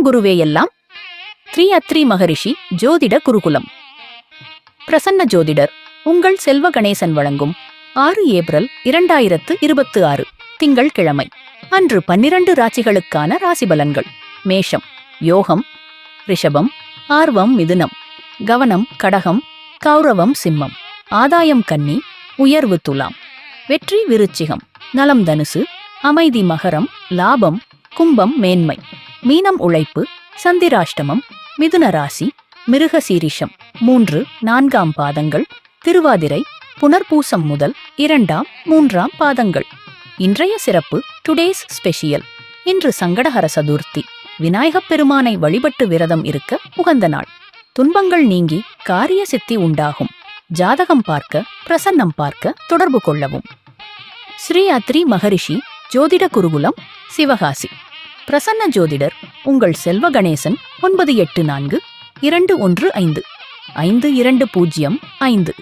குருவே எல்லாம். ஸ்ரீ அத்ரி மகரிஷி ஜோதிட குருகுலம். பிரசன்ன ஜோதிடர் உங்கள் செல்வ கணேசன் வழங்கும் 6 ஏப்ரல் 2026 திங்கள்கிழமை அன்று 12 ராசிகளுக்கான ராசிபலன்கள். மேஷம் யோகம் ரிஷபம், ஆர்வம் மிதுனம், கவனம் கடகம், கௌரவம் சிம்மம், ஆதாயம் கன்னி, உயர்வு துலாம், வெற்றி விருச்சிகம், நலம் தனுசு, அமைதி மகரம், லாபம் கும்பம், மேன்மை மீனம், உழைப்பு சந்திராஷ்டமம், மிதுன ராசி மிருகசீரிஷம் 3, 4 பாதங்கள், திருவாதிரை புனர்பூசம் முதல் 2, 3 பாதங்கள். இன்றைய சிறப்பு டுடேஸ் ஸ்பெஷியல். இன்று சங்கடஹர சதுர்த்தி. விநாயகப் பெருமானை வழிபட்டு விரதம் இருக்க உகந்த நாள். துன்பங்கள் நீங்கி காரிய சித்தி உண்டாகும். ஜாதகம் பார்க்க பிரசன்னம் பார்க்க தொடர்பு கொள்ளவும். ஸ்ரீ அத்ரி மகரிஷி ஜோதிட குருகுலம், சிவகாசி. பிரசன்ன ஜோதிடர் உங்கள் செல்வ கணேசன். 984 215 5205.